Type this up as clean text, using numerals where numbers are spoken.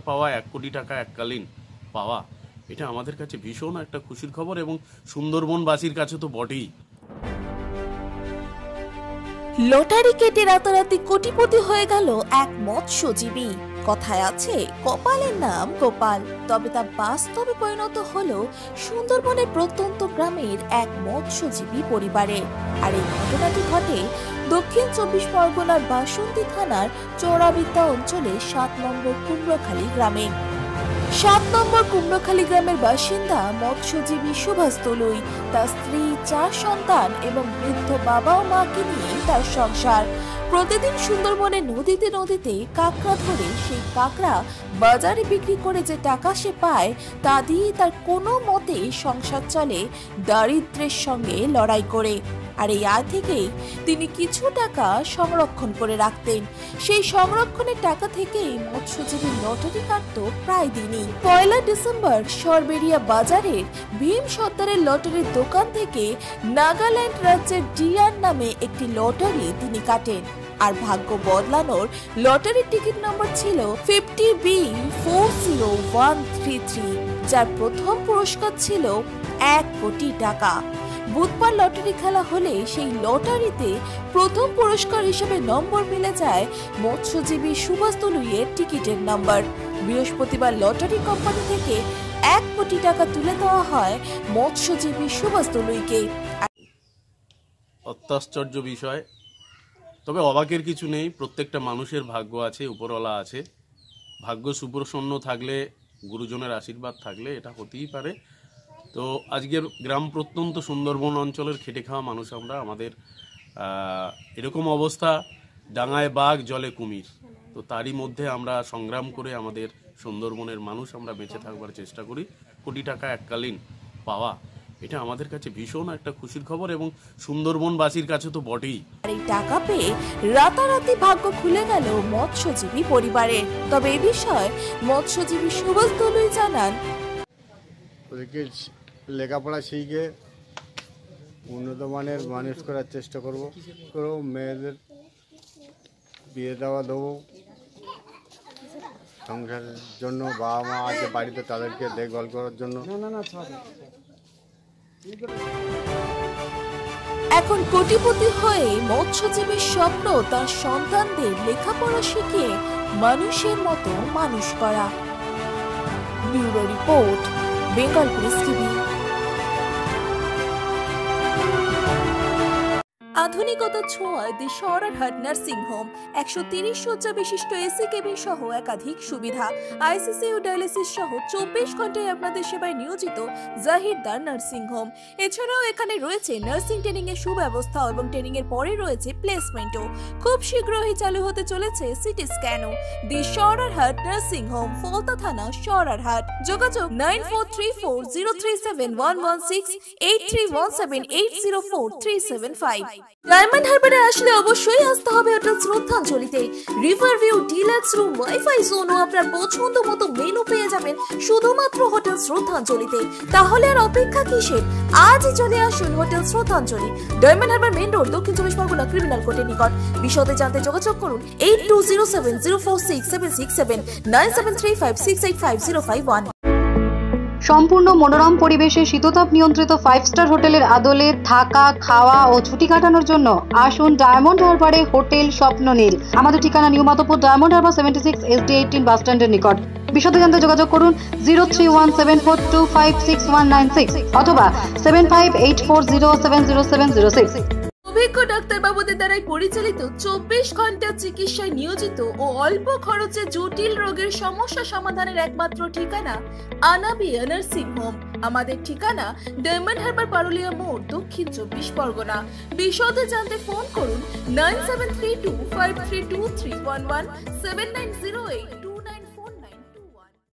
পাওয়া 1 কোটি টাকা এককালীন পাওয়া, এটা আমাদের কাছে ভীষণ একটা খুশির খবর এবং সুন্দরবনবাসীর কাছে তো বটেই। লটারি কেটে রাতারাতি কোটিপতি হয়ে গেল এক মৎস্যজীবী। কথায় আছে কপালের নাম গোপাল, তবে তা বাস্তবে পরিণত হলো সুন্দরবনের প্রত্যন্ত গ্রামের এক মৎস্যজীবী পরিবারে। আর এই ঘটনাটি ঘটে দক্ষিণ 24 পরগনার বাসন্তী থানার চৌরাবিদ্যা অঞ্চলে 7 নম্বর কুমড়োখালী গ্রামে। 7 নম্বর কুমড়োখালী গ্রামের বাসিন্দা মৎস্যজীবী সুভাষ দলুই, তার স্ত্রী, 4 সন্তান এবং বৃদ্ধ বাবা ও মাকে নিয়ে তার সংসার। প্রতিদিন সুন্দরবনে নদীতে নদীতে কাঁকড়া ধরে সেই কাঁকড়া বাজারে বিক্রি করে যে টাকা সে পায় তা দিয়ে তার কোনো মতে সংসার চলে দারিদ্র্যের সঙ্গে লড়াই করে। আর এই আয় থেকেই তিনি কিছু টাকা সংরক্ষণ করে রাখতেন। সেই সংরক্ষণের টাকা থেকেই মৎস্যজীবী লটারি কাটত প্রায় দিনই। 1 ডিসেম্বর সরবেরিয়া বাজারের ভীম সর্দারের লটারির দোকান থেকে নাগাল্যান্ড রাজ্যের ডিয়ার নামে একটি লটারি তিনি কাটেন। আর ভাগ্য বদলানোর লটারির টিকিট নম্বর ছিল 50B40133, যার প্রথম পুরস্কার ছিল 1 কোটি টাকা। বুধবার লটারি খেলা হলে সেই লটারিতে প্রথম পুরস্কার হিসেবে নম্বর মিলে যায় মৎস্যজীবী সুভাষ দলুইয়ের টিকিটের নম্বর। বৃহস্পতিবার লটারি কোম্পানি থেকে 1 কোটি টাকা তুলে দেওয়া হয় মৎস্যজীবী সুভাষ দলুইকে। অত্যাশ্চর্য বিষয়, তবে অবাকের কিছু নেই। প্রত্যেকটা মানুষের ভাগ্য আছে, উপরওয়ালা আছে। ভাগ্য সুপ্রসন্ন থাকলে, গুরুজনের আশীর্বাদ থাকলে এটা হতেই পারে। তো আজকের গ্রাম প্রত্যন্ত সুন্দরবন অঞ্চলের খেটে খাওয়া মানুষ আমরা, আমাদের এরকম অবস্থা, ডাঙায় বাঘ জলে কুমির, তো তারই মধ্যে আমরা সংগ্রাম করে আমাদের সুন্দরবনের মানুষ আমরা বেঁচে থাকবার চেষ্টা করি। 1 কোটি টাকা এককালীন পাওয়া, এটা আমাদের কাছে ভীষণ একটা খুশির খবর এবং সুন্দরবনবাসীর কাছে তো বটেই। এই টাকা পেয়ে রাতারাতি ভাগ্য খুলে গেল মৎস্যজীবী পরিবারের। তবে এই বিষয়ে মৎস্যজীবী সুভাষ দলুই জানান, ওদেরকে লেখাপড়া শিখে উন্নত মানের মানুষ করার চেষ্টা করবো, মেয়েদের বিয়ে দেওয়া দেবো। সংসারের জন্য বাবা মা আছে বাড়িতে, তাদেরকে দেখভাল করার জন্য। এখন কোটিপতি হয়ে মৎস্যজীবীর স্বপ্ন তার সন্তানদের লেখাপড়া শিখিয়ে মানুষের মতো মানুষ করা। Bureau report, Bengal press TV. আধুনিকতার ছোঁয়ায় দি সরারহাট নার্সিং হোম, 130 শয্যা বিশিষ্ট এসি কেবিন সহ একাধিক সুবিধা, আইসিসিউ ডায়ালিসিস সহ 24 ঘন্টায় আপনাদের সেবায় নিয়োজিত জাহিরদার নার্সিং হোম। এছাড়াও এখানে রয়েছে নার্সিং ট্রেনিং এর সুব্যবস্থা এবং ট্রেনিং এর পরে রয়েছে প্লেসমেন্টও। খুব শীঘ্রই চালু হতে চলেছে সিটি স্ক্যানও। দি সরারহাট নার্সিং হোম, ফলতা থানা, সরারহাট। যোগাযোগ 9434037116, 8317804375। ডায়মন্ড হারবারে আসলে অবশ্যই আসতে হবে হোটেল শ্রদ্ধাঞ্জলিতে। River view, deluxe room, wifi zone ও আপনার পছন্দ মতো মেনু পেয়ে যাবেন শুধুমাত্র হোটেল শ্রদ্ধাঞ্জলিতে। তাহলে আর অপেক্ষা কিসের? আজই চলে আসুন হোটেল শ্রদ্ধাঞ্জলি, ডায়মন্ড হারবার মেইন রোড, দক্ষিণ 24 পরগনা, ক্রিমিনাল কোর্টের নিকট। বিশদে জানতে যোগাযোগ করুন 8207046767, 9735685051। সম্পূর্ণ মনোরম পরিবেশে শীততাপ নিয়ন্ত্রিত 5 স্টার হোটেলের আদলে থাকা, খাওয়া ও ছুটি কাটানোর জন্য আসুন ডায়মন্ড হারবারে হোটেল স্বপ্ননীল। আমাদের ঠিকানা new Madhabpur, diamond Harbour 76 SD18 বাস স্ট্যান্ডের নিকট। বিশদে জানতে যোগাযোগ করুন 031742566196 অথবা 7584070706। অভিজ্ঞ ডাক্তারবাবুদের দ্বারাই পরিচালিত 24 ঘন্টা চিকিৎসায় নিয়োজিত ও অল্প খরচে জটিল রোগের সমস্যা সমাধানের একমাত্র ঠিকানা আনাবিয়া নার্সিং হোম। আমাদের ঠিকানা ডায়মন্ড হারবার, পারুলিয়া মোড়, দক্ষিণ 24 পরগনা। বিশদে জানতে ফোন করুন 9732532311, 7908